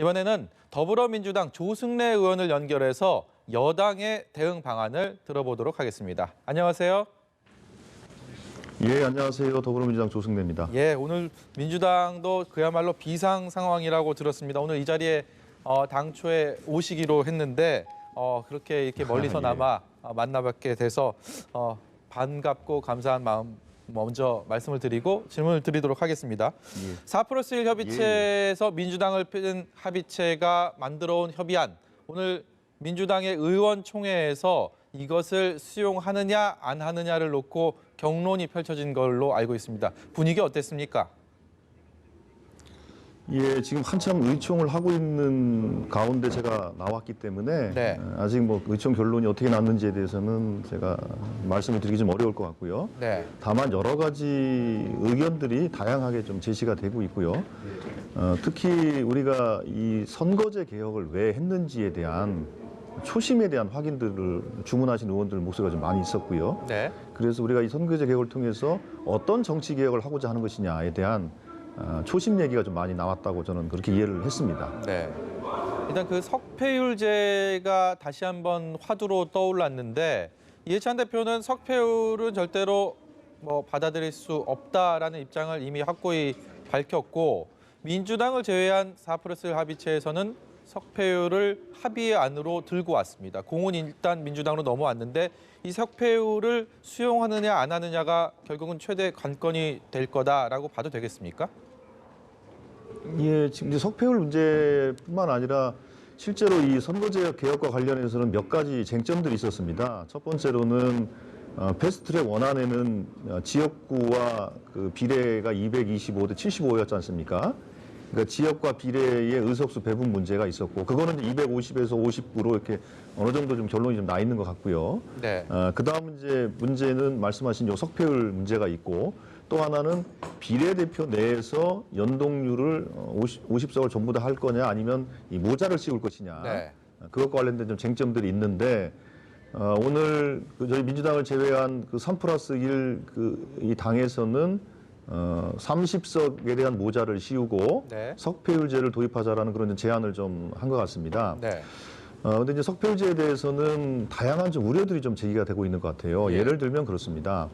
이번에는 더불어민주당 조승래 의원을 연결해서 여당의 대응 방안을 들어보도록 하겠습니다. 안녕하세요. 예, 안녕하세요. 더불어민주당 조승래입니다. 예, 오늘 민주당도 그야말로 비상 상황이라고 들었습니다. 오늘 이 자리에 당초에 오시기로 했는데 그렇게 이렇게 멀리서나마 만나뵙게 돼서 반갑고 감사한 마음 먼저 말씀을 드리고 질문을 드리도록 하겠습니다. 예. 4+1 협의체에서 민주당을 뺀 합의체가 만들어온 협의안, 오늘 민주당의 의원총회에서 이것을 수용하느냐 안 하느냐를 놓고 경론이 펼쳐진 걸로 알고 있습니다. 분위기 어땠습니까? 예, 지금 한참 의총을 하고 있는 가운데 제가 나왔기 때문에 네. 아직 뭐 의총 결론이 어떻게 났는지에 대해서는 제가 말씀을 드리기 좀 어려울 것 같고요. 네. 다만 여러 가지 의견들이 다양하게 좀 제시가 되고 있고요. 특히 우리가 이 선거제 개혁을 왜 했는지에 대한 초심에 대한 확인들을 주문하신 의원들 목소리가 좀 많이 있었고요. 네. 그래서 우리가 이 선거제 개혁을 통해서 어떤 정치 개혁을 하고자 하는 것이냐에 대한 초심 얘기가 좀 많이 나왔다고 저는 그렇게 이해를 했습니다. 네. 일단 그 석패율제가 다시 한번 화두로 떠올랐는데 이해찬 대표는 석패율은 절대로 받아들일 수 없다라는 입장을 이미 확고히 밝혔고, 민주당을 제외한 4+1 합의체에서는 석패율을 합의 안으로 들고 왔습니다. 공은 일단 민주당으로 넘어왔는데 이 석패율을 수용하느냐 안 하느냐가 결국은 최대 관건이 될 거다라고 봐도 되겠습니까? 예, 지금 이제 석패율 문제뿐만 아니라 실제로 이 선거제 개혁과 관련해서는 몇 가지 쟁점들이 있었습니다. 첫 번째로는 패스트트랙 원안에는 지역구와 그 비례가 225대 75였지 않습니까? 그러니까 지역과 비례의 의석수 배분 문제가 있었고, 그거는 250에서 50구로 이렇게 어느 정도 좀 결론이 좀 나 있는 것 같고요. 네. 그다음 문제는 말씀하신 요 석패율 문제가 있고, 또 하나는 비례대표 내에서 연동률을 50석을 전부 다 할 거냐, 아니면 이 모자를 씌울 것이냐. 네. 그것과 관련된 좀 쟁점들이 있는데, 오늘 저희 민주당을 제외한 그 3+1 이 당에서는 30석에 대한 모자를 씌우고 네. 석패율제를 도입하자라는 그런 제안을 좀 한 것 같습니다. 네. 근데 이제 석패율제에 대해서는 다양한 좀 우려들이 좀 제기가 되고 있는 것 같아요. 예. 예를 들면 그렇습니다.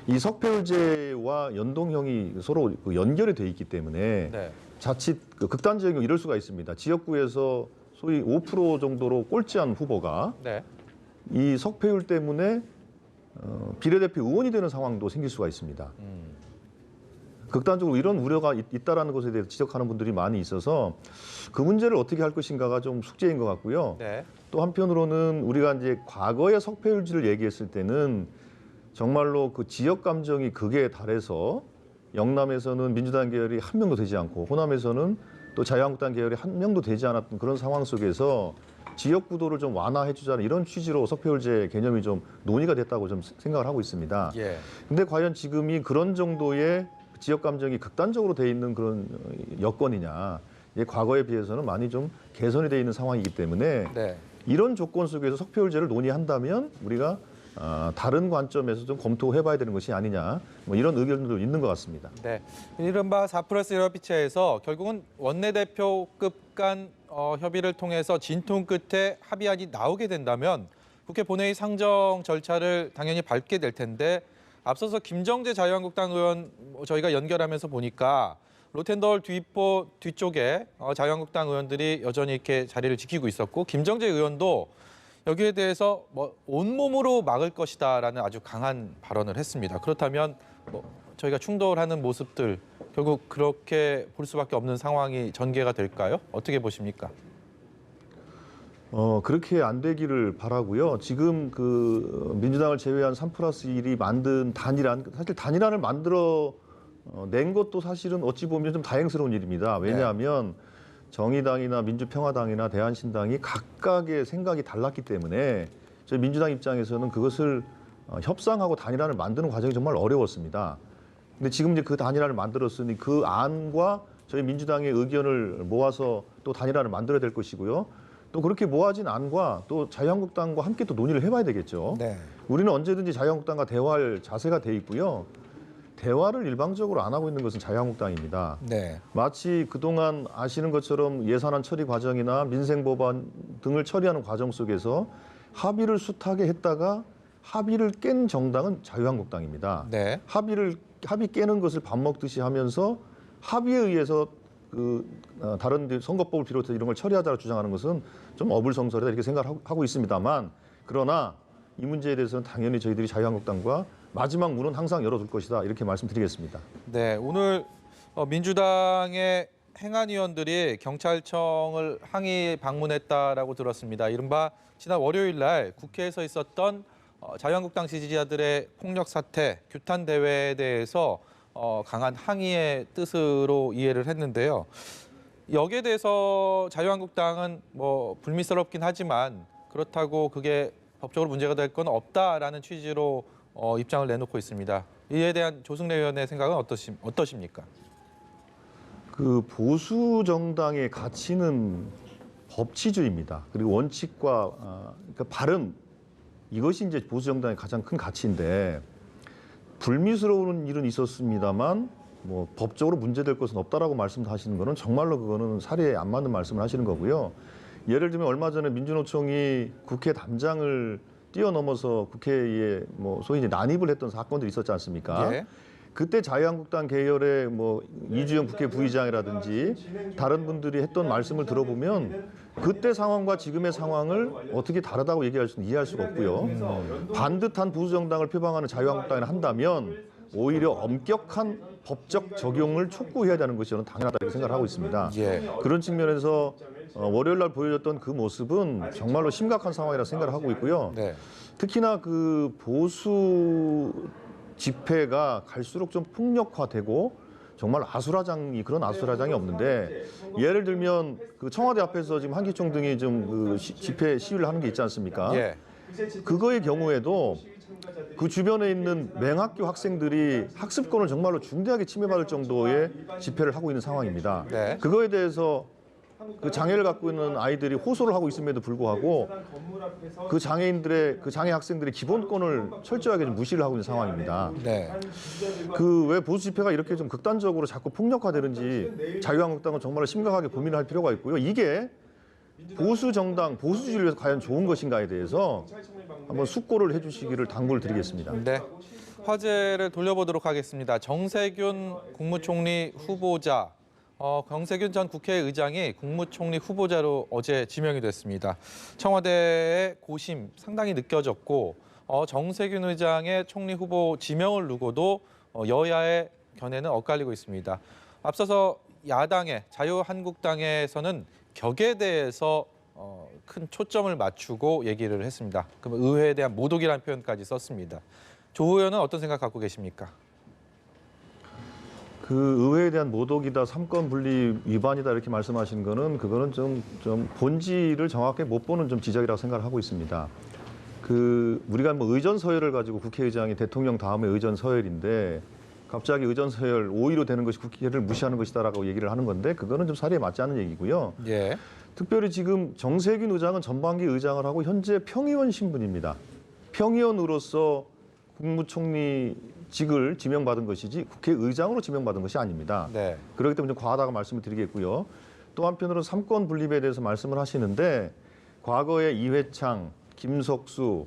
이 석패율제와 연동형이 서로 연결이 돼 있기 때문에 네. 자칫 극단적인 경우 이럴 수가 있습니다. 지역구에서 소위 5% 정도로 꼴찌한 후보가 네. 이 석패율 때문에 비례대표 의원이 되는 상황도 생길 수가 있습니다. 극단적으로 이런 우려가 있다라는 것에 대해서 지적하는 분들이 많이 있어서 그 문제를 어떻게 할 것인가가 좀 숙제인 것 같고요. 네. 또 한편으로는 우리가 이제 과거의 석패율제를 얘기했을 때는 정말로 그 지역 감정이 극에 달해서 영남에서는 민주당 계열이 한 명도 되지 않고 호남에서는 또 자유한국당 계열이 한 명도 되지 않았던 그런 상황 속에서 지역 구도를 좀 완화해 주자는 이런 취지로 석패율제 개념이 좀 논의가 됐다고 좀 생각을 하고 있습니다. 예. 근데 과연 지금이 그런 정도의 지역 감정이 극단적으로 돼 있는 그런 여건이냐? 이게 과거에 비해서는 많이 좀 개선이 돼 있는 상황이기 때문에 네. 이런 조건 속에서 석패율제를 논의한다면 우리가 다른 관점에서 좀 검토해봐야 되는 것이 아니냐, 이런 의견도 있는 것 같습니다. 네. 이른바 4+1 협의체에서 결국은 원내대표급 간 협의를 통해서 진통 끝에 합의안이 나오게 된다면 국회 본회의 상정 절차를 당연히 밟게 될 텐데, 앞서서 김정재 자유한국당 의원 저희가 연결하면서 보니까 로텐더홀 뒤포 뒤쪽에 자유한국당 의원들이 여전히 이렇게 자리를 지키고 있었고, 김정재 의원도 여기에 대해서 온몸으로 막을 것이다라는 아주 강한 발언을 했습니다. 그렇다면 저희가 충돌하는 모습들 결국 그렇게 볼 수밖에 없는 상황이 전개가 될까요? 어떻게 보십니까? 그렇게 안 되기를 바라고요. 지금 그 민주당을 제외한 3+1이 만든 단일안, 사실 단일안을 만들어 낸 것도 사실은 어찌 보면 좀 다행스러운 일입니다. 왜냐하면 정의당이나 민주평화당이나 대한신당이 각각의 생각이 달랐기 때문에 저희 민주당 입장에서는 그것을 협상하고 단일안을 만드는 과정이 정말 어려웠습니다. 근데 지금 이제 그 단일안을 만들었으니 그 안과 저희 민주당의 의견을 모아서 또 단일안을 만들어야 될 것이고요. 또 그렇게 모아진 안과 또 자유한국당과 함께 또 논의를 해봐야 되겠죠. 네. 우리는 언제든지 자유한국당과 대화할 자세가 돼 있고요. 대화를 일방적으로 안 하고 있는 것은 자유한국당입니다. 네. 마치 그동안 아시는 것처럼 예산안 처리 과정이나 민생법안 등을 처리하는 과정 속에서 합의를 숱하게 했다가 합의를 깬 정당은 자유한국당입니다. 네. 합의 깨는 것을 밥 먹듯이 하면서 합의에 의해서 다른 선거법을 비롯해서 이런 걸 처리하자고 주장하는 것은 좀 어불성설이다 이렇게 생각하고 있습니다만, 그러나 이 문제에 대해서는 당연히 저희들이 자유한국당과 마지막 문은 항상 열어둘 것이다 이렇게 말씀드리겠습니다. 네, 오늘 민주당의 행안위원들이 경찰청을 항의 방문했다라고 들었습니다. 이른바 지난 월요일 날 국회에서 있었던 자유한국당 지지자들의 폭력 사태, 규탄 대회에 대해서 강한 항의의 뜻으로 이해를 했는데요. 여기에 대해서 자유한국당은 뭐 불미스럽긴 하지만 그렇다고 그게 법적으로 문제가 될 건 없다라는 취지로 입장을 내놓고 있습니다. 이에 대한 조승래 의원의 생각은 어떠십니까? 그 보수 정당의 가치는 법치주의입니다. 그리고 원칙과 그러니까 바른, 이것이 이제 보수 정당의 가장 큰 가치인데, 불미스러운 일은 있었습니다만 뭐 법적으로 문제될 것은 없다라고 말씀하시는 거는 정말로 그거는 사리에 안 맞는 말씀을 하시는 거고요. 예를 들면 얼마 전에 민주노총이 국회 담장을 뛰어넘어서 국회에 뭐 소위 이제 난입을 했던 사건들이 있었지 않습니까? 예. 그때 자유한국당 계열의 뭐 이주영 국회 부의장이라든지 다른 분들이 했던 말씀을 들어보면 그때 상황과 지금의 상황을 어떻게 다르다고 얘기할 수는 이해할 수가 없고요. 반듯한 보수 정당을 표방하는 자유한국당이 한다면 오히려 엄격한 법적 적용을 촉구해야 되는 것이 저는 당연하다고 생각을 하고 있습니다. 예. 그런 측면에서 월요일 날 보여줬던 그 모습은 정말로 심각한 상황이라고 생각을 하고 있고요. 네. 특히나 그 보수 집회가 갈수록 좀 폭력화되고 정말 그런 아수라장이 없는데, 예를 들면 그 청와대 앞에서 지금 한기총 등이 좀 그 집회 시위를 하는 게 있지 않습니까? 예. 그거의 경우에도 그 주변에 있는 맹학교 학생들이 학습권을 정말로 중대하게 침해받을 정도의 집회를 하고 있는 상황입니다. 네. 그거에 대해서 그 장애를 갖고 있는 아이들이 호소를 하고 있음에도 불구하고 그 장애 학생들의 기본권을 철저하게 좀 무시를 하고 있는 상황입니다. 네. 그 왜 보수 집회가 이렇게 좀 극단적으로 자꾸 폭력화되는지 자유한국당은 정말로 심각하게 고민할 필요가 있고요. 이게 보수 정당, 보수주의를 위해서 과연 좋은 것인가에 대해서 한번 숙고를 해주시기를 당부를 드리겠습니다. 네. 화제를 돌려보도록 하겠습니다. 정세균 국무총리 후보자, 정세균 전 국회의장이 국무총리 후보자로 어제 지명이 됐습니다. 청와대의 고심 상당히 느껴졌고, 정세균 의장의 총리 후보 지명을 두고도 여야의 견해는 엇갈리고 있습니다. 앞서서 야당의 자유한국당에서는 격에 대해서 큰 초점을 맞추고 얘기를 했습니다. 그럼 의회에 대한 모독이라는 표현까지 썼습니다. 조 의원은 어떤 생각 갖고 계십니까? 그 의회에 대한 모독이다, 삼권 분리 위반이다 이렇게 말씀하신 거는 그거는 좀 본질을 정확하게 못 보는 좀 지적이라고 생각을 하고 있습니다. 그 우리가 뭐 의전 서열을 가지고 국회의장이 대통령 다음에 의전 서열인데 갑자기 의전 서열 5위로 되는 것이 국회를 무시하는 것이다라고 얘기를 하는 건데, 그거는 좀 사리에 맞지 않는 얘기고요. 예. 특별히 지금 정세균 의장은 전반기 의장을 하고 현재 평의원 신분입니다. 평의원으로서 국무총리직을 지명받은 것이지 국회의장으로 지명받은 것이 아닙니다. 네. 그렇기 때문에 좀 과하다고 말씀을 드리겠고요. 또 한편으로는 삼권 분립에 대해서 말씀을 하시는데, 과거에 이회창, 김석수,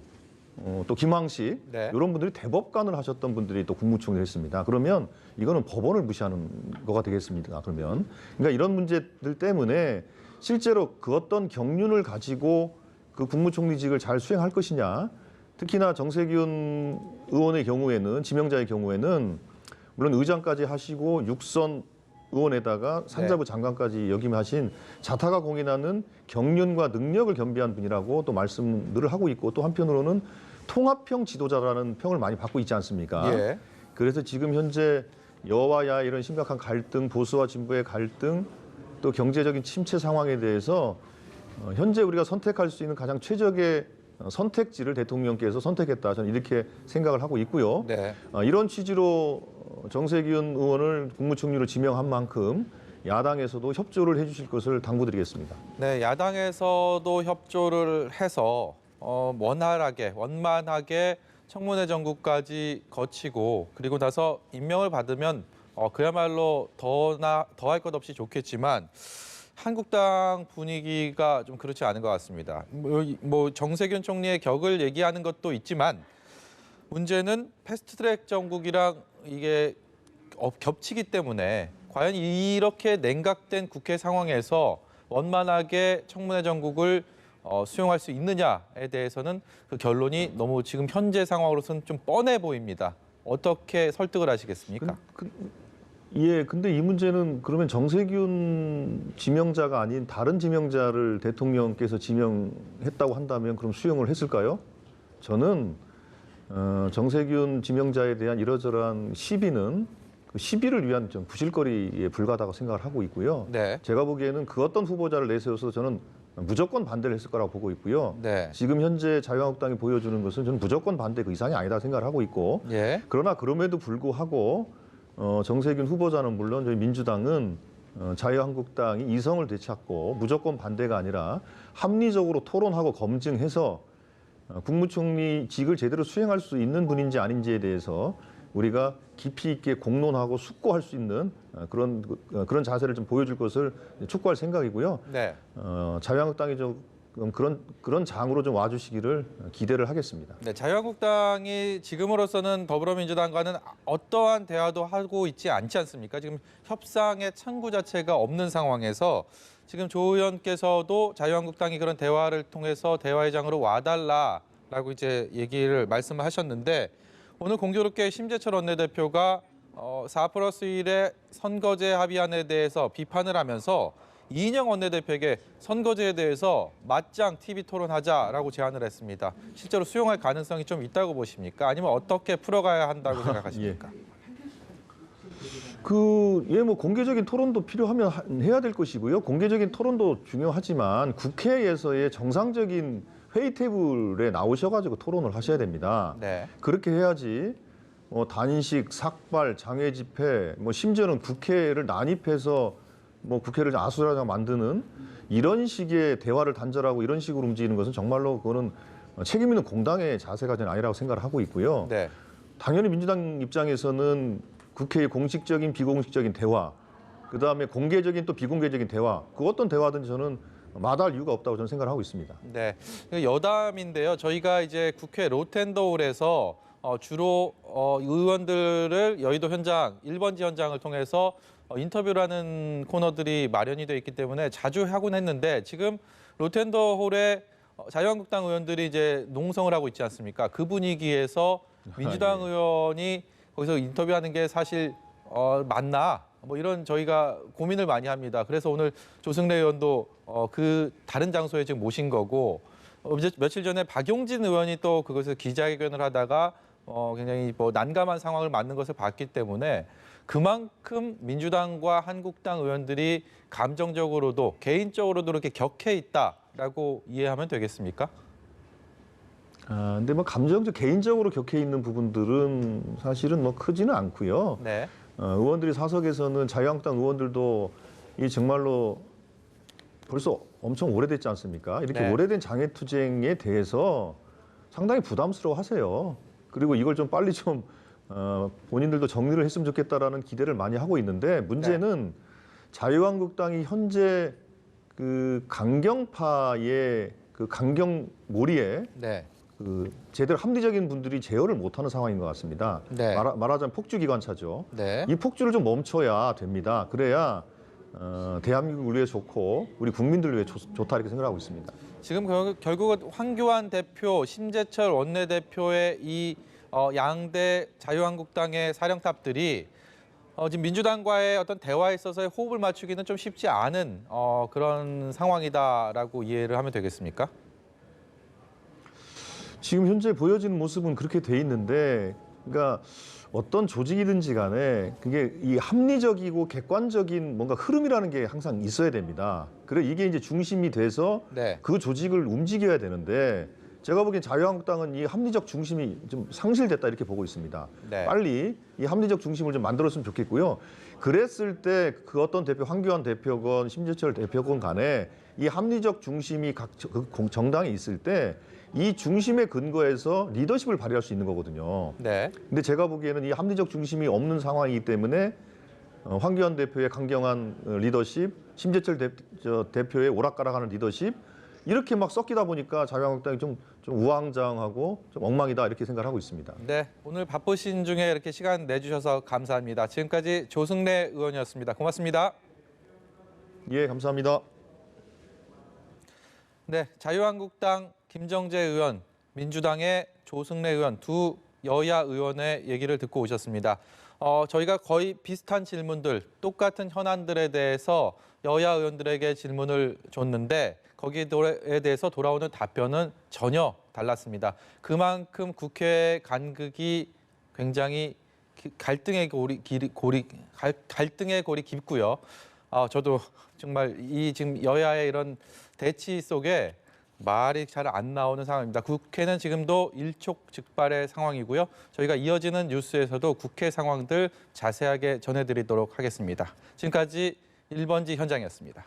또 김황식 네. 이런 분들이 대법관을 하셨던 분들이 또 국무총리를 했습니다. 그러면 이거는 법원을 무시하는 거가 되겠습니다. 그러니까 이런 문제들 때문에 실제로 그 어떤 경륜을 가지고 그 국무총리직을 잘 수행할 것이냐, 특히나 정세균 의원의 경우에는, 지명자의 경우에는 물론 의장까지 하시고 육선 의원에다가 산자부 장관까지 역임하신 자타가 공인하는 경륜과 능력을 겸비한 분이라고 또 말씀들을 하고 있고, 또 한편으로는 통합형 지도자라는 평을 많이 받고 있지 않습니까? 예. 그래서 지금 현재 여와 야 이런 심각한 갈등, 보수와 진보의 갈등, 또 경제적인 침체 상황에 대해서 현재 우리가 선택할 수 있는 가장 최적의 선택지를 대통령께서 선택했다, 저는 이렇게 생각을 하고 있고요. 네. 이런 취지로 정세균 의원을 국무총리로 지명한 만큼 야당에서도 협조를 해주실 것을 당부드리겠습니다. 네, 야당에서도 협조를 해서 원만하게 청문회 정국까지 거치고 그리고 나서 임명을 받으면 그야말로 더할 것 없이 좋겠지만 한국당 분위기가 좀 그렇지 않은 것 같습니다. 뭐 정세균 총리의 격을 얘기하는 것도 있지만 문제는 패스트트랙 정국이랑 이게 겹치기 때문에 과연 이렇게 냉각된 국회 상황에서 원만하게 청문회 정국을 수용할 수 있느냐에 대해서는 그 결론이 너무 지금 현재 상황으로서는 좀 뻔해 보입니다. 어떻게 설득을 하시겠습니까? 예, 근데 이 문제는 그러면 정세균 지명자가 아닌 다른 지명자를 대통령께서 지명했다고 한다면 그럼 수용을 했을까요? 저는 정세균 지명자에 대한 이러저러한 시비는 그 시비를 위한 좀 부실거리에 불과하다고 생각을 하고 있고요. 네. 제가 보기에는 그 어떤 후보자를 내세워서 저는 무조건 반대를 했을 거라고 보고 있고요. 네. 지금 현재 자유한국당이 보여주는 것은 저는 무조건 반대 그 이상이 아니다 생각을 하고 있고 예. 그러나 그럼에도 불구하고 정세균 후보자는 물론 저희 민주당은 자유한국당이 이성을 되찾고 무조건 반대가 아니라 합리적으로 토론하고 검증해서 국무총리직을 제대로 수행할 수 있는 분인지 아닌지에 대해서 우리가 깊이 있게 공론하고 숙고할 수 있는 그런 자세를 좀 보여줄 것을 촉구할 생각이고요. 네. 자유한국당이 좀 그런 장으로 좀 와주시기를 기대를 하겠습니다. 네, 자유한국당이 지금으로서는 더불어민주당과는 어떠한 대화도 하고 있지 않지 않습니까? 지금 협상의 창구 자체가 없는 상황에서 지금 조 의원께서도 자유한국당이 그런 대화를 통해서 대화의 장으로 와달라라고 이제 얘기를 말씀을 하셨는데 오늘 공교롭게 심재철 원내대표가 4+1의 선거제 합의안에 대해서 비판을 하면서 이인영 원내대표에게 선거제에 대해서 맞짱 TV 토론하자라고 제안을 했습니다. 실제로 수용할 가능성이 좀 있다고 보십니까? 아니면 어떻게 풀어가야 한다고 생각하십니까? 뭐 공개적인 토론도 필요하면 해야 될 것이고요. 공개적인 토론도 중요하지만 국회에서의 정상적인 회의 테이블에 나오셔가지고 토론을 하셔야 됩니다. 네. 그렇게 해야지 단식, 삭발, 장외 집회, 심지어는 국회를 난입해서 국회를 아수라장 만드는 이런 식의 대화를 단절하고 이런 식으로 움직이는 것은 정말로 그거는 책임 있는 공당의 자세가 전 아니라고 생각을 하고 있고요. 네. 당연히 민주당 입장에서는 국회의 공식적인 비공식적인 대화, 그다음에 공개적인 또 비공개적인 대화, 그 어떤 대화든지 저는 마다할 이유가 없다고 저는 생각을 하고 있습니다. 네. 여담인데요. 저희가 이제 국회 로텐더홀에서 주로 의원들을 여의도 현장, 1번지 현장을 통해서 인터뷰를 하는 코너들이 마련이 돼 있기 때문에 자주 하곤 했는데 지금 로텐더홀에 자유한국당 의원들이 이제 농성을 하고 있지 않습니까? 그 분위기에서 민주당 의원이 거기서 인터뷰하는 게 사실 맞나? 이런 저희가 고민을 많이 합니다. 그래서 오늘 조승래 의원도 그 다른 장소에 지금 모신 거고 며칠 전에 박용진 의원이 또 그것을 기자회견을 하다가 굉장히 난감한 상황을 맞는 것을 봤기 때문에 그만큼 민주당과 한국당 의원들이 감정적으로도 개인적으로도 이렇게 격해 있다라고 이해하면 되겠습니까? 근데 감정적 개인적으로 격해 있는 부분들은 사실은 크지는 않고요. 네. 의원들이 사석에서는 자유한국당 의원들도 이 정말로 벌써 엄청 오래됐지 않습니까? 이렇게 네. 오래된 장애투쟁에 대해서 상당히 부담스러워하세요. 그리고 이걸 좀 빨리 좀 본인들도 정리를 했으면 좋겠다라는 기대를 많이 하고 있는데 문제는 자유한국당이 현재 그 강경파의 그 강경몰이에 네. 제대로 합리적인 분들이 제어를 못하는 상황인 것 같습니다. 네. 말하자면 폭주기관차죠. 네. 이 폭주를 좀 멈춰야 됩니다. 그래야 대한민국을 위해 좋고 우리 국민들을 위해 좋다 이렇게 생각하고 있습니다. 지금 결국은 황교안 대표, 심재철 원내대표의 이 양대 자유한국당의 사령탑들이 지금 민주당과의 어떤 대화에 있어서의 호흡을 맞추기는 좀 쉽지 않은 그런 상황이다라고 이해를 하면 되겠습니까? 지금 현재 보여지는 모습은 그렇게 돼 있는데, 그러니까 어떤 조직이든지 간에 그게 이 합리적이고 객관적인 뭔가 흐름이라는 게 항상 있어야 됩니다. 그래 이게 이제 중심이 돼서 네. 그 조직을 움직여야 되는데 제가 보기엔 자유한국당은 이 합리적 중심이 좀 상실됐다 이렇게 보고 있습니다. 네. 빨리 이 합리적 중심을 좀 만들었으면 좋겠고요. 그랬을 때 그 어떤 대표, 황교안 대표건 심재철 대표건 간에 이 합리적 중심이 각 정당에 있을 때 이 중심에 근거해서 리더십을 발휘할 수 있는 거거든요. 네. 근데 제가 보기에는 이 합리적 중심이 없는 상황이기 때문에 황교안 대표의 강경한 리더십, 심재철 대표의 오락가락하는 리더십 이렇게 막 섞이다 보니까 자유한국당이 좀 우왕좌왕하고 좀 엉망이다 이렇게 생각을 하고 있습니다. 네, 오늘 바쁘신 중에 이렇게 시간 내주셔서 감사합니다. 지금까지 조승래 의원이었습니다. 고맙습니다. 예, 감사합니다. 네, 자유한국당 김정재 의원, 민주당의 조승래 의원 두 여야 의원의 얘기를 듣고 오셨습니다. 저희가 거의 비슷한 질문들, 똑같은 현안들에 대해서 여야 의원들에게 질문을 줬는데 거기에 대해서 돌아오는 답변은 전혀 달랐습니다. 그만큼 국회 간극이 굉장히 갈등의 골이 깊고요. 저도 정말 이 지금 여야의 이런 대치 속에 말이 잘 안 나오는 상황입니다. 국회는 지금도 일촉즉발의 상황이고요. 저희가 이어지는 뉴스에서도 국회 상황들 자세하게 전해드리도록 하겠습니다. 지금까지 1번지 현장이었습니다.